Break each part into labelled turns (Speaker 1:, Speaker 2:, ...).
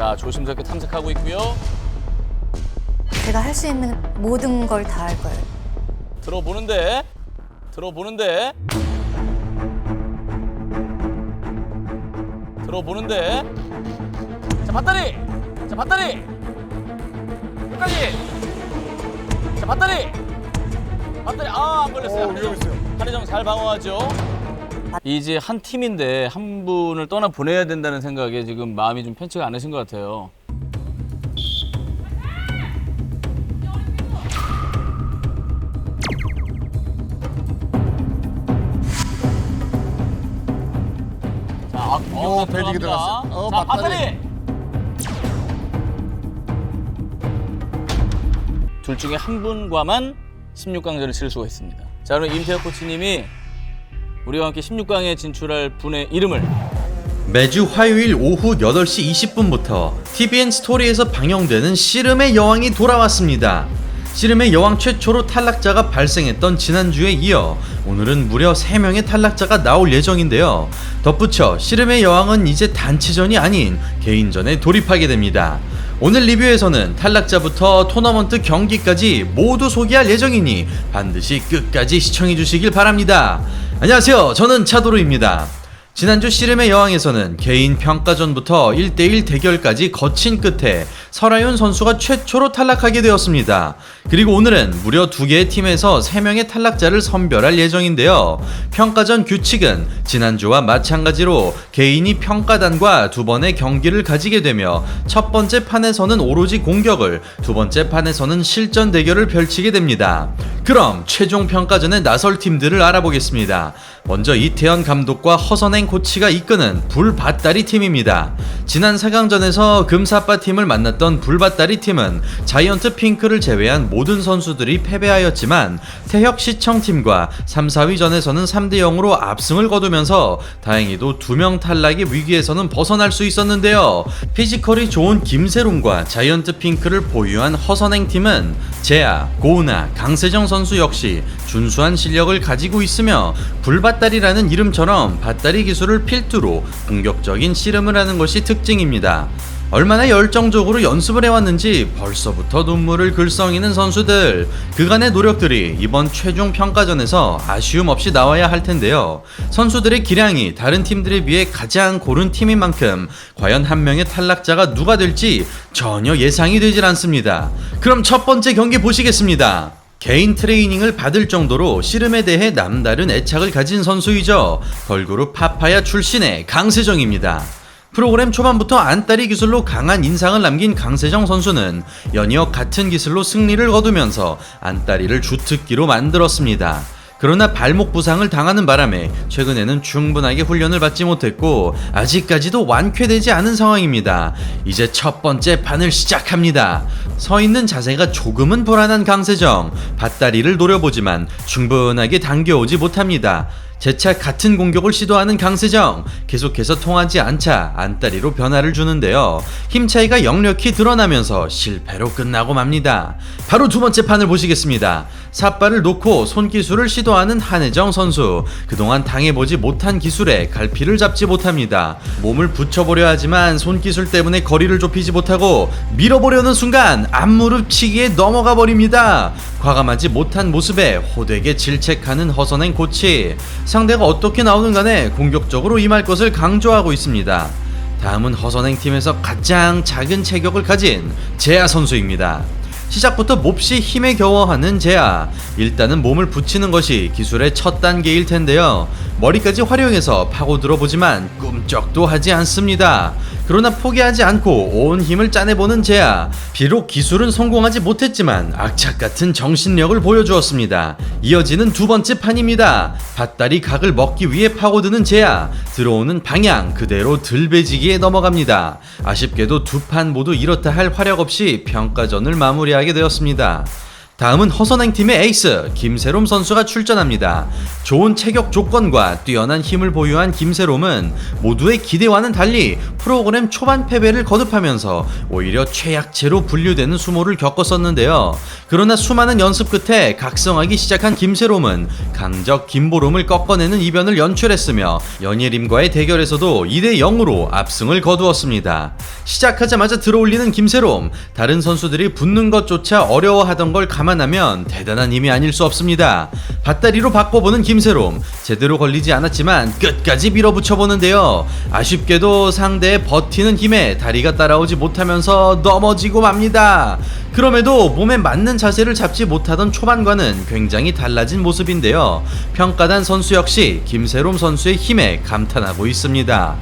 Speaker 1: 자, 조심스럽게 탐색하고 있고요.
Speaker 2: 제가 할 수 있는 모든 걸 다 할 거예요.
Speaker 1: 들어보는데. 자, 밧다리. 끝까지. 자, 밧다리. 안 걸렸어요. 한혜정 잘 방어하죠. 이제 한 팀인데 한 분을 떠나 보내야 된다는 생각에 지금 마음이 좀 편치가 않으신 것 같아요. 자,
Speaker 3: 배지기 들어갔어요.
Speaker 1: 자,
Speaker 3: 밧다리.
Speaker 1: 밧다리. 둘 중에 한 분과만 16강전을 치를 수가 있습니다. 자, 그럼 임태혁 코치님이 우리와 함께 16강에 진출할 분의 이름을
Speaker 4: 매주 화요일 오후 8시 20분부터 TVN 스토리에서 방영되는 씨름의 여왕이 돌아왔습니다. 씨름의 여왕 최초로 탈락자가 발생했던 지난주에 이어 오늘은 무려 3명의 탈락자가 나올 예정인데요. 덧붙여 씨름의 여왕은 이제 단체전이 아닌 개인전에 돌입하게 됩니다. 오늘 리뷰에서는 탈락자부터 토너먼트 경기까지 모두 소개할 예정이니 반드시 끝까지 시청해 주시길 바랍니다. 안녕하세요, 저는 차도루입니다. 지난주 씨름의 여왕에서는 개인 평가전부터 1대1 대결까지 거친 끝에 설아윤 선수가 최초로 탈락하게 되었습니다. 그리고 오늘은 무려 2개의 팀에서 3명의 탈락자를 선별할 예정인데요. 평가전 규칙은 지난주와 마찬가지로 개인이 평가단과 2번의 경기를 가지게 되며 첫 번째 판에서는 오로지 공격을, 2번째 판에서는 실전 대결을 펼치게 됩니다. 그럼 최종 평가전에 나설 팀들을 알아보겠습니다. 먼저 이태현 감독과 허선행 코치가 이끄는 불밭다리 팀입니다. 지난 4강전에서 금사빠 팀을 만났던 불밭다리 팀은 자이언트 핑크를 제외한 모든 선수들이 패배하였지만 태혁 시청 팀과 3, 4위전에서는 3대 0으로 압승을 거두면서 다행히도 2명 탈락의 위기에서는 벗어날 수 있었는데요. 피지컬이 좋은 김세롱과 자이언트 핑크를 보유한 허선행 팀은 재아, 고은아, 강세정 선수 역시 준수한 실력을 가지고 있으며 불밭다리라는 이름처럼 밭다리 기술을 필두로 공격적인 씨름을 하는 것이 특징입니다. 얼마나 열정적으로 연습을 해왔는지 벌써부터 눈물을 글썽이는 선수들. 그간의 노력들이 이번 최종 평가전에서 아쉬움 없이 나와야 할 텐데요. 선수들의 기량이 다른 팀들에 비해 가장 고른 팀인 만큼 과연 한 명의 탈락자가 누가 될지 전혀 예상이 되질 않습니다. 그럼 첫 번째 경기 보시겠습니다. 개인 트레이닝을 받을 정도로 씨름에 대해 남다른 애착을 가진 선수이죠. 걸그룹 파파야 출신의 강세정입니다. 프로그램 초반부터 안다리 기술로 강한 인상을 남긴 강세정 선수는 연이어 같은 기술로 승리를 거두면서 안다리를 주특기로 만들었습니다. 그러나 발목 부상을 당하는 바람에 최근에는 충분하게 훈련을 받지 못했고 아직까지도 완쾌되지 않은 상황입니다. 이제 첫 번째 판을 시작합니다. 서 있는 자세가 조금은 불안한 강세정, 밭다리를 노려보지만 충분하게 당겨오지 못합니다. 재차 같은 공격을 시도하는 강세정, 계속해서 통하지 않자 안다리로 변화를 주는데요. 힘 차이가 역력히 드러나면서 실패로 끝나고 맙니다. 바로 두 번째 판을 보시겠습니다. 삿발을 놓고 손기술을 시도하는 한혜정 선수, 그동안 당해보지 못한 기술에 갈피를 잡지 못합니다. 몸을 붙여보려 하지만 손기술 때문에 거리를 좁히지 못하고 밀어보려는 순간 앞무릎치기에 넘어가 버립니다. 과감하지 못한 모습에 호되게 질책하는 허선행 코치, 상대가 어떻게 나오든 간에 공격적으로 임할 것을 강조하고 있습니다. 다음은 허선행 팀에서 가장 작은 체격을 가진 재아 선수입니다. 시작부터 몹시 힘에 겨워하는 재아, 일단은 몸을 붙이는 것이 기술의 첫 단계일 텐데요. 머리까지 활용해서 파고들어보지만 꿈쩍도 하지 않습니다. 그러나 포기하지 않고 온 힘을 짜내보는 재아, 비록 기술은 성공하지 못했지만 악착같은 정신력을 보여주었습니다. 이어지는 두 번째 판입니다. 밭다리 각을 먹기 위해 파고드는 재아, 들어오는 방향 그대로 들배지기에 넘어갑니다. 아쉽게도 두 판 모두 이렇다 할 화력 없이 평가전을 마무리하게 되었습니다. 다음은 허선행팀의 에이스 김세롬 선수가 출전합니다. 좋은 체격 조건과 뛰어난 힘을 보유한 김세롬은 모두의 기대와는 달리 프로그램 초반 패배를 거듭하면서 오히려 최약체로 분류되는 수모를 겪었었는데요. 그러나 수많은 연습 끝에 각성하기 시작한 김세롬은 강적 김보름을 꺾어내는 이변을 연출했으며 연예림과의 대결에서도 2대0으로 압승을 거두었습니다. 시작하자마자 들어올리는 김세롬, 다른 선수들이 붙는 것조차 어려워하던 걸 감안하면 대단한 힘이 아닐 수 없습니다. 밧다리로 바꿔보는 김세롬, 제대로 걸리지 않았지만 끝까지 밀어붙여보는데요. 아쉽게도 상대의 버티는 힘에 다리가 따라오지 못하면서 넘어지고 맙니다. 그럼에도 몸에 맞는 자세를 잡지 못하던 초반과는 굉장히 달라진 모습인데요. 평가단 선수 역시 김세롬 선수의 힘에 감탄하고 있습니다.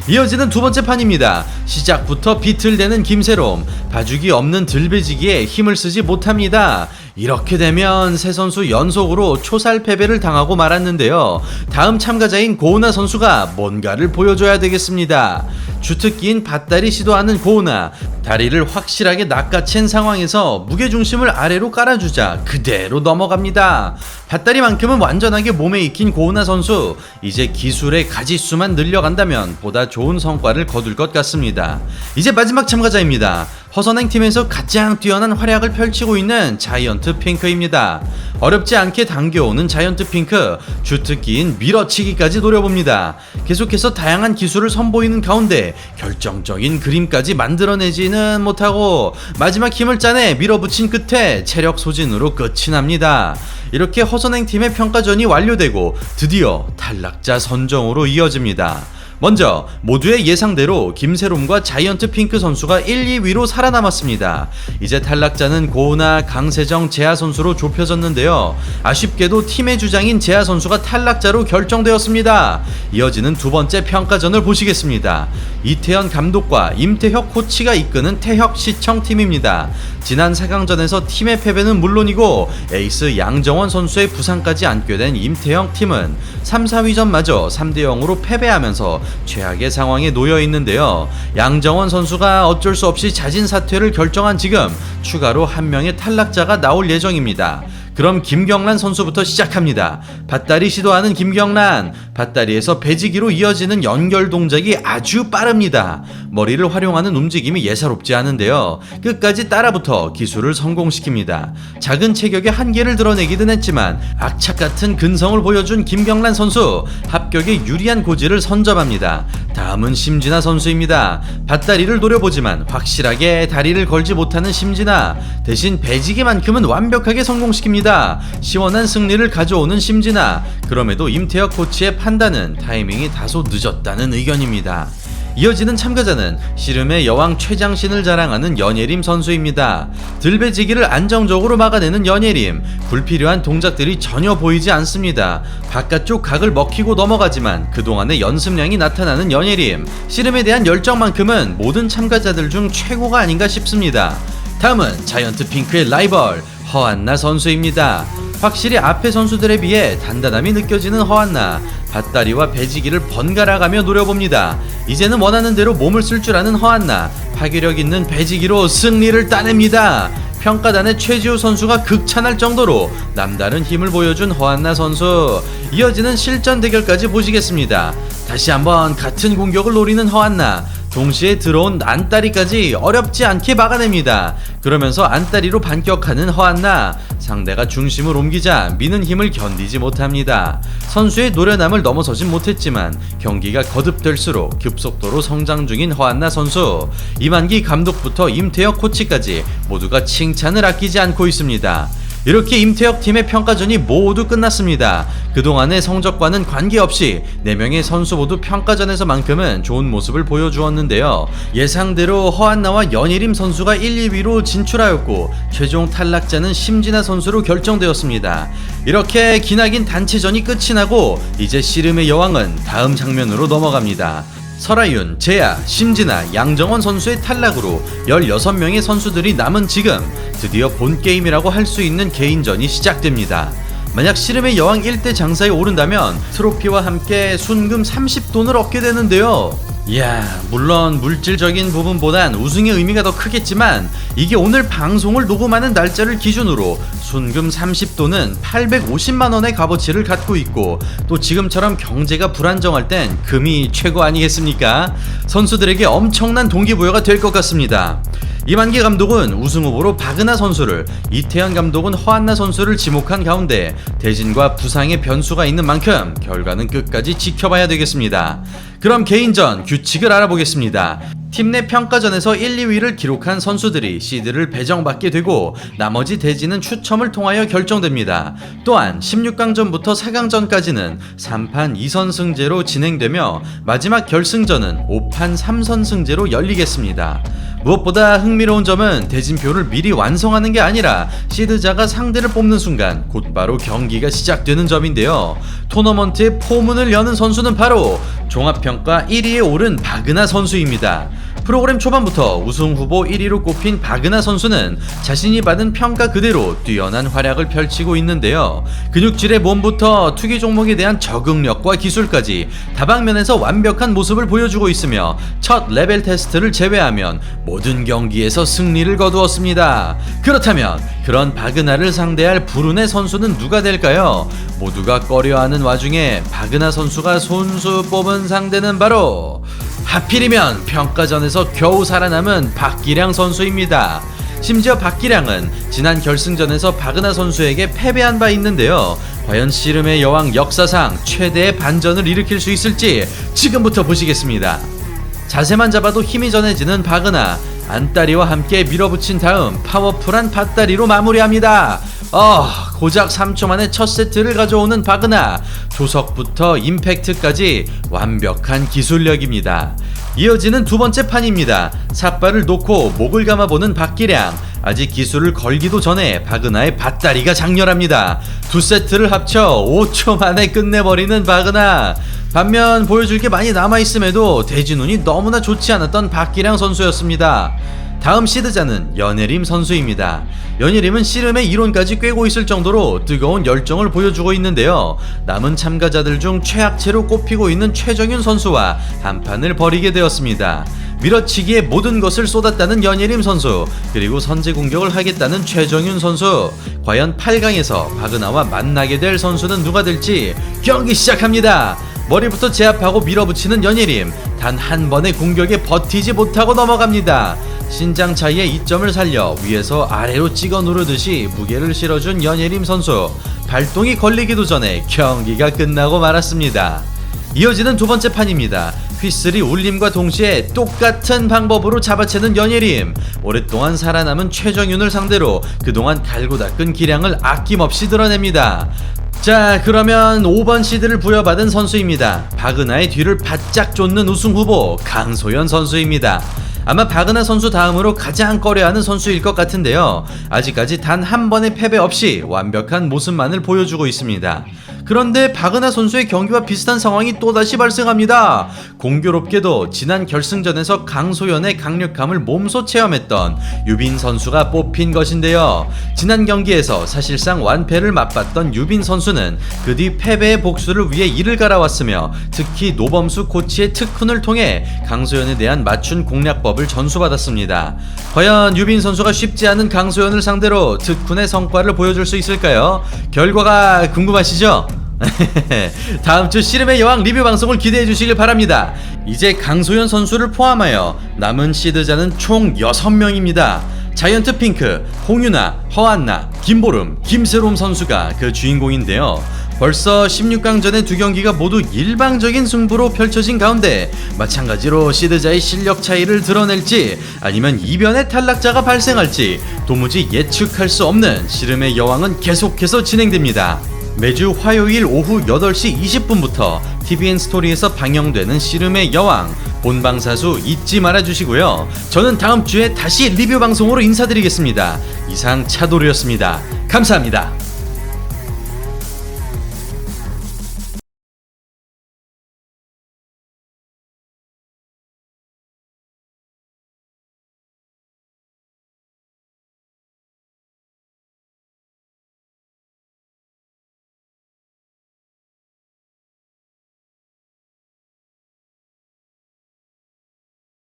Speaker 4: 이어지는 두 번째 판입니다. 시작부터 비틀대는 김세롬, 봐주기 없는 들배지기에 힘을 쓰지 못합니다. 이렇게 되면 세 선수 연속으로 초살 패배를 당하고 말았는데요. 다음 참가자인 고은아 선수가 뭔가를 보여줘야 되겠습니다. 주특기인 밧다리 시도하는 고은아, 다리를 확실하게 낚아챈 상황에서 무게중심을 아래로 깔아주자 그대로 넘어갑니다. 밧다리만큼은 완전하게 몸에 익힌 고은아 선수, 이제 기술의 가지수만 늘려간다면 보다 좋은 성과를 거둘 것 같습니다. 이제 마지막 참가자입니다. 허선행팀에서 가장 뛰어난 활약을 펼치고 있는 자이언트 핑크입니다. 어렵지 않게 당겨오는 자이언트 핑크, 주특기인 밀어치기까지 노려봅니다. 계속해서 다양한 기술을 선보이는 가운데 결정적인 그림까지 만들어내지는 못하고 마지막 힘을 짜내 밀어붙인 끝에 체력 소진으로 끝이 납니다. 이렇게 허선행팀의 평가전이 완료되고 드디어 탈락자 선정으로 이어집니다. 먼저 모두의 예상대로 김세롬과 자이언트 핑크 선수가 1, 2위로 살아남았습니다. 이제 탈락자는 고은아, 강세정, 재하 선수로 좁혀졌는데요. 아쉽게도 팀의 주장인 재하 선수가 탈락자로 결정되었습니다. 이어지는 두 번째 평가전을 보시겠습니다. 이태현 감독과 임태혁 코치가 이끄는 태혁시청팀입니다. 지난 4강전에서 팀의 패배는 물론이고 에이스 양정원 선수의 부상까지 안게 된 임태형 팀은 3, 4위전마저 3대0으로 패배하면서 최악의 상황에 놓여 있는데요. 양정원 선수가 어쩔 수 없이 자진 사퇴를 결정한 지금 추가로 한 명의 탈락자가 나올 예정입니다. 그럼 김경란 선수부터 시작합니다. 밧다리 시도하는 김경란, 밧다리에서 배지기로 이어지는 연결 동작이 아주 빠릅니다. 머리를 활용하는 움직임이 예사롭지 않은데요. 끝까지 따라붙어 기술을 성공시킵니다. 작은 체격의 한계를 드러내기는 했지만 악착 같은 근성을 보여준 김경란 선수, 합격에 유리한 고지를 선점합니다. 다음은 심진아 선수입니다. 밧다리를 노려보지만 확실하게 다리를 걸지 못하는 심진아, 대신 배지기만큼은 완벽하게 성공시킵니다. 시원한 승리를 가져오는 심진아, 그럼에도 임태혁 코치의 판단은 타이밍이 다소 늦었다는 의견입니다. 이어지는 참가자는 씨름의 여왕 최장신을 자랑하는 연예림 선수입니다. 들배지기를 안정적으로 막아내는 연예림, 불필요한 동작들이 전혀 보이지 않습니다. 바깥쪽 각을 먹히고 넘어가지만 그동안의 연습량이 나타나는 연예림, 씨름에 대한 열정만큼은 모든 참가자들 중 최고가 아닌가 싶습니다. 다음은 자이언트 핑크의 라이벌 허한나 선수입니다. 확실히 앞의 선수들에 비해 단단함이 느껴지는 허한나, 밧다리와 배지기를 번갈아가며 노려봅니다. 이제는 원하는 대로 몸을 쓸 줄 아는 허한나, 파괴력 있는 배지기로 승리를 따냅니다. 평가단의 최지우 선수가 극찬할 정도로 남다른 힘을 보여준 허한나 선수, 이어지는 실전 대결까지 보시겠습니다. 다시 한번 같은 공격을 노리는 허한나, 동시에 들어온 안다리까지 어렵지 않게 막아냅니다. 그러면서 안다리로 반격하는 허한나, 상대가 중심을 옮기자 미는 힘을 견디지 못합니다. 선수의 노련함을 넘어서진 못했지만 경기가 거듭될수록 급속도로 성장 중인 허한나 선수, 이만기 감독부터 임태혁 코치까지 모두가 칭찬을 아끼지 않고 있습니다. 이렇게 임태혁 팀의 평가전이 모두 끝났습니다. 그동안의 성적과는 관계없이 4명의 선수 모두 평가전에서만큼은 좋은 모습을 보여주었는데요. 예상대로 허한나와 연예림 선수가 1, 2위로 진출하였고 최종 탈락자는 심진아 선수로 결정되었습니다. 이렇게 기나긴 단체전이 끝이 나고 이제 씨름의 여왕은 다음 장면으로 넘어갑니다. 설아윤, 재하, 심진아, 양정원 선수의 탈락으로 16명의 선수들이 남은 지금 드디어 본게임이라고 할 수 있는 개인전이 시작됩니다. 만약 씨름의 여왕 1대 장사에 오른다면 트로피와 함께 순금 30돈을 얻게 되는데요. 이야, 물론 물질적인 부분보단 우승의 의미가 더 크겠지만 이게 오늘 방송을 녹음하는 날짜를 기준으로 순금 30도는 850만 원의 값어치를 갖고 있고, 또 지금처럼 경제가 불안정할 땐 금이 최고 아니겠습니까? 선수들에게 엄청난 동기부여가 될 것 같습니다. 이만기 감독은 우승 후보로 박은하 선수를, 이태현 감독은 허한나 선수를 지목한 가운데 대진과 부상의 변수가 있는 만큼 결과는 끝까지 지켜봐야 되겠습니다. 그럼 개인전 규칙을 알아보겠습니다. 팀 내 평가전에서 1, 2위를 기록한 선수들이 시드를 배정받게 되고 나머지 대진은 추첨을 통하여 결정됩니다. 또한 16강전부터 4강전까지는 3판 2선승제로 진행되며 마지막 결승전은 5판 3선승제로 열리겠습니다. 무엇보다 흥미로운 점은 대진표를 미리 완성하는 게 아니라 시드자가 상대를 뽑는 순간 곧바로 경기가 시작되는 점인데요. 토너먼트의 포문을 여는 선수는 바로 종합평가 1위에 오른 박은하 선수입니다. 프로그램 초반부터 우승 후보 1위로 꼽힌 박은하 선수는 자신이 받은 평가 그대로 뛰어난 활약을 펼치고 있는데요. 근육질의 몸부터 투기 종목에 대한 적응력과 기술까지 다방면에서 완벽한 모습을 보여주고 있으며 첫 레벨 테스트를 제외하면 모든 경기에서 승리를 거두었습니다. 그렇다면 그런 박은하를 상대할 불운의 선수는 누가 될까요? 모두가 꺼려하는 와중에 박은하 선수가 손수 뽑은 상대는 바로 하필이면 평가전에서 겨우 살아남은 박기량 선수입니다. 심지어 박기량은 지난 결승전에서 박은하 선수에게 패배한 바 있는데요. 과연 씨름의 여왕 역사상 최대의 반전을 일으킬 수 있을지 지금부터 보시겠습니다. 자세만 잡아도 힘이 전해지는 박은하, 안다리와 함께 밀어붙인 다음 파워풀한 밭다리로 마무리합니다. 고작 3초 만에 첫 세트를 가져오는 박은하, 조석부터 임팩트까지 완벽한 기술력입니다. 이어지는 두 번째 판입니다. 삿발을 놓고 목을 감아보는 박기량, 아직 기술을 걸기도 전에 박은하의 밭다리가 장렬합니다. 두 세트를 합쳐 5초 만에 끝내버리는 박은하. 반면 보여줄 게 많이 남아있음에도 대진운이 너무나 좋지 않았던 박기량 선수였습니다. 다음 시드자는 연예림 선수입니다. 연예림은 씨름의 이론까지 꿰고 있을 정도로 뜨거운 열정을 보여주고 있는데요. 남은 참가자들 중 최악체로 꼽히고 있는 최정윤 선수와 한판을 벌이게 되었습니다. 밀어치기에 모든 것을 쏟았다는 연예림 선수, 그리고 선제 공격을 하겠다는 최정윤 선수. 과연 8강에서 박은하와 만나게 될 선수는 누가 될지 경기 시작합니다. 머리부터 제압하고 밀어붙이는 연예림, 단 한 번의 공격에 버티지 못하고 넘어갑니다. 신장 차이의 이점을 살려 위에서 아래로 찍어 누르듯이 무게를 실어준 연예림 선수, 발동이 걸리기도 전에 경기가 끝나고 말았습니다. 이어지는 두 번째 판입니다. 휘슬이 울림과 동시에 똑같은 방법으로 잡아채는 연예림, 오랫동안 살아남은 최정윤을 상대로 그동안 갈고 닦은 기량을 아낌없이 드러냅니다. 자, 그러면 5번 시드를 부여받은 선수입니다. 박은하의 뒤를 바짝 쫓는 우승 후보 강소연 선수입니다. 아마 박은하 선수 다음으로 가장 꺼려하는 선수일 것 같은데요. 아직까지 단 한 번의 패배 없이 완벽한 모습만을 보여주고 있습니다. 그런데 박은하 선수의 경기와 비슷한 상황이 또다시 발생합니다. 공교롭게도 지난 결승전에서 강소연의 강력함을 몸소 체험했던 유빈 선수가 뽑힌 것인데요. 지난 경기에서 사실상 완패를 맛봤던 유빈 선수는 그 뒤 패배의 복수를 위해 이를 갈아왔으며 특히 노범수 코치의 특훈을 통해 강소연에 대한 맞춤 공략법을 전수받았습니다. 과연 유빈 선수가 쉽지 않은 강소연을 상대로 특훈의 성과를 보여줄 수 있을까요? 결과가 궁금하시죠? 다음주 씨름의 여왕 리뷰 방송을 기대해 주시길 바랍니다. 이제 강소연 선수를 포함하여 남은 시드자는 총 6명입니다. 자이언트 핑크, 홍윤아, 허한나, 김보름, 김세롬 선수가 그 주인공인데요. 벌써 16강전의 두 경기가 모두 일방적인 승부로 펼쳐진 가운데 마찬가지로 시드자의 실력 차이를 드러낼지 아니면 이변의 탈락자가 발생할지 도무지 예측할 수 없는 씨름의 여왕은 계속해서 진행됩니다. 매주 화요일 오후 8시 20분부터 TVN 스토리에서 방영되는 씨름의 여왕, 본방사수 잊지 말아주시고요. 저는 다음 주에 다시 리뷰 방송으로 인사드리겠습니다. 이상 차도르였습니다. 감사합니다.